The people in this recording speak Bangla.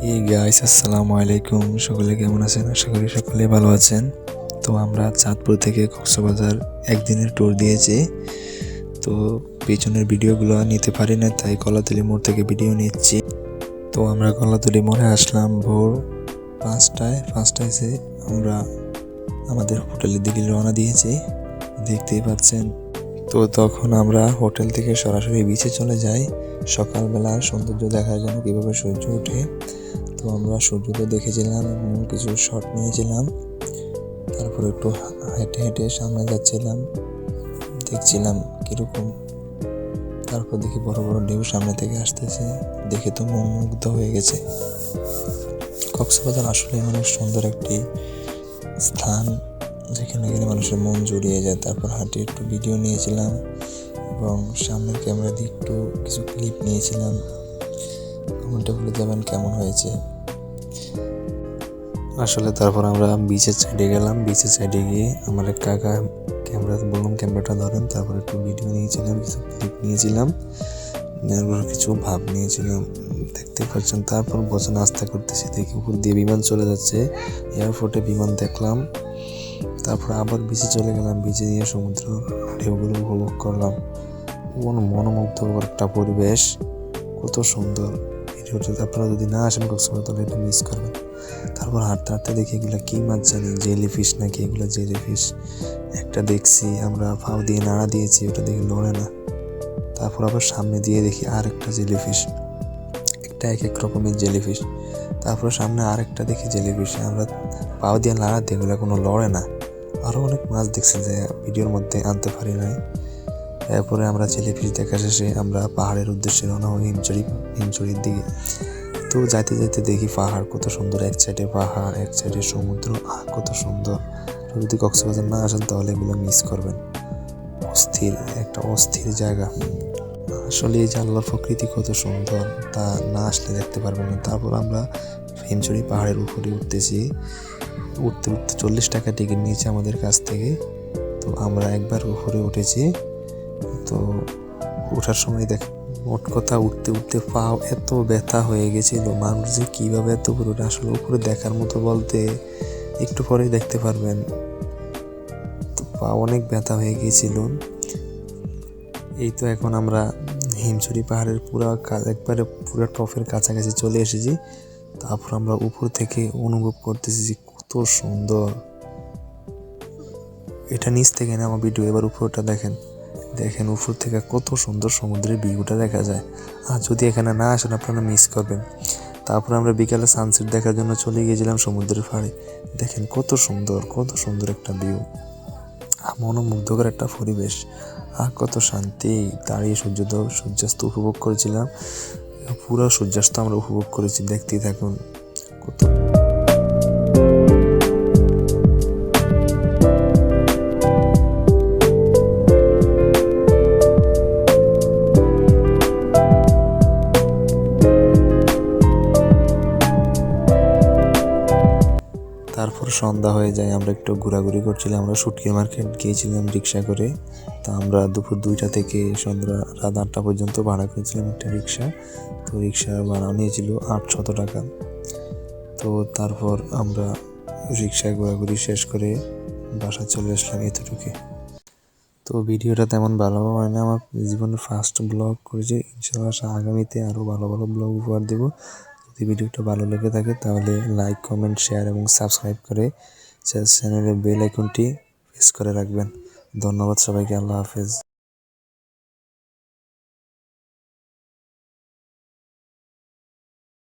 এই গাইস আসসালামু আলাইকুম, সকলে কেমন আছেন? আশা করি সকলে ভালো আছেন। তো আমরা চাঁদপুর থেকে কক্সবাজার একদিনের ট্যুর দিয়েছি। তো পিছনের ভিডিওগুলো নিতে পারি না, তাই কলাতলি মোড় থেকে ভিডিও নিচ্ছি। তো আমরা কলাতলি মোড়ে আসলাম ভোর 5টায় এসে আমরা আমাদের হোটেলের দিকে রওনা দিয়েছি, দেখতেই পাচ্ছেন। তো তখন আমরা হোটেল থেকে সরাসরি বিচে চলে যাই সকালবেলা সৌন্দর্য দেখার জন্য, কীভাবে সূর্য ওঠে। তো আমরা সূর্যোদয় দেখেছিলাম এবং কিছু শট নিয়েছিলাম। তারপর একটু হেঁটে হেঁটে সামনে যাচ্ছিলাম, দেখছিলাম কীরকম। তারপর দেখি বড় বড় ঢেউ সামনে থেকে আসতেছে, দেখে তো মন মুগ্ধ হয়ে গেছে। কক্সবাজার আসলে অনেক সুন্দর একটি স্থান, যেখানে গেলে মানুষের মন জুড়িয়ে যায়। তারপর হাঁটে একটু ভিডিও নিয়েছিলাম এবং সামনের ক্যামেরা দিয়ে একটু কিছু ক্লিপ নিয়েছিলাম। কমেন্টে বলে যাবেন কেমন হয়েছে। আসলে তারপর আমরা বিচের সাইডে গেলাম। বিচের সাইডে গিয়ে আমার এক কাকা বললাম ক্যামেরাটা ধরেন। তারপর একটু ভিডিও নিয়েছিলাম, কিছু ক্লিপ নিয়েছিলাম, কিছু ভাব নিয়েছিলাম, দেখতে পাচ্ছেন। তারপর বসে নাস্তা করতেছি, দেখি উপর দিয়ে বিমান চলে যাচ্ছে। এয়ারপোর্টে বিমান দেখলাম। তারপর আবার বিচে চলে গেলাম, বিচে গিয়ে সমুদ্র ঢেউগুলো উপভোগ করলাম। মনোমুগ্ধকর একটা পরিবেশ, কত সুন্দর। ভিডিওটা আপনারা যদি না আসেন কক্সবাজার তাহলে এটা মিস করবেন। তারপর হাঁটতে হাঁটতে দেখি এগুলো কী মাছ জানি, জেলিফিশ নাকি এগুলো জেলিফিশ। একটা দেখছি, আমরা পাও দিয়ে নাড়া দিয়েছি, ওটা দেখে লড়ে না। তারপর আবার সামনে দিয়ে দেখি আর একটা জেলিফিশ, একটা এক এক রকমের জেলিফিশ। তারপর সামনে আরেকটা দেখি জেলিফিশ, আমরা পাও দিয়ে নাড়া দিই, এগুলো কোনো লড়ে না। আরও অনেক মাছ দেখছি যে ভিডিওর মধ্যে আনতে পারি নাই। এরপরে আমরা জেলিফিশ দেখা শেষে আমরা পাহাড়ের উদ্দেশ্যে রওনা হই হিমচুরির দিকে। তো যাইতে যাইতে দেখি পাহাড় কত সুন্দর, এক সাইডে পাহাড় এক সাইডে সমুদ্র, কত সুন্দর। যদি কক্সবাজার না আসেন তাহলে এগুলো মিস করবেন। একটা অস্থির জায়গা। আসলে এই যে আল্লাহর প্রকৃতি কত সুন্দর, তা না আসলে দেখতে পারবেন না। তারপর আমরা হিমচুরি পাহাড়ের উপরে উঠতেছি। উঠতে 40 টাকা টিকিট নিয়েছে আমাদের কাছ থেকে। তো আমরা একবার উপরে উঠেছি। তো ওঠার সময় মোট কথা উঠতে উঠতে পাও এত ব্যথা হয়ে গেছিল, মানুষ যে কীভাবে এত উপরে আসলে উপরে দেখার মতো বলতে একটু পরেই দেখতে পারবেন। তো পা অনেক ব্যথা হয়ে গিয়েছিল। এই তো এখন আমরা হিমছড়ি পাহাড়ের একবারে পুরো টপের কাছাকাছি চলে এসেছি। তারপর আমরা উপর থেকে অনুভব করতেছি যে কত সুন্দর। এটা নিচ থেকে না আমার ভিডিও, এবার উপরটা দেখেন উপর থেকে কত সুন্দর সমুদ্রের ভিউটা দেখা যায়। আর যদি এখানে না আসেন আপনারা মিস করবেন। তারপর আমরা বিকালে সানসেট দেখার জন্য চলে গিয়েছিলাম সমুদ্রের পাড়ে। দেখেন কত সুন্দর একটা ভিউ, মনোমুগ্ধকর একটা পরিবেশ, আর কত শান্তি। দাঁড়িয়ে সূর্যাস্ত উপভোগ করেছিলাম। পুরো সূর্যাস্ত আমরা উপভোগ করেছি, দেখতেই থাকুন কত। তারপর সন্ধ্যা হয়ে যায়, আমরা একটু ঘোরাঘুরি করছিলাম। আমরা শুটকি মার্কেট গিয়েছিলাম রিক্সা করে। তা আমরা দুপুর 2টা থেকে সন্ধ্যা রাত 8টা পর্যন্ত ভাড়া করেছিলাম একটা রিক্সা। তো রিক্সা ভাড়া নিয়েছিল 800 টাকা। তো তারপর আমরা রিক্সায় ঘোরাঘুরি শেষ করে বাসা চলে আসলাম এতটুকু। তো ভিডিওটা তেমন ভালো হয় না, আমার জীবনের ফার্স্ট ব্লগ করেছি। ইনশাআল্লাহ আগামীতে আরও ভালো ভালো ব্লগ উপহার দেবো। যদি ভিডিওটা ভালো লেগে থাকে তাহলে লাইক, কমেন্ট, শেয়ার এবং সাবস্ক্রাইব করে চ্যানেলের বেল আইকনটি প্রেস করে রাখবেন। ধন্যবাদ সবাইকে, আল্লাহ হাফেজ।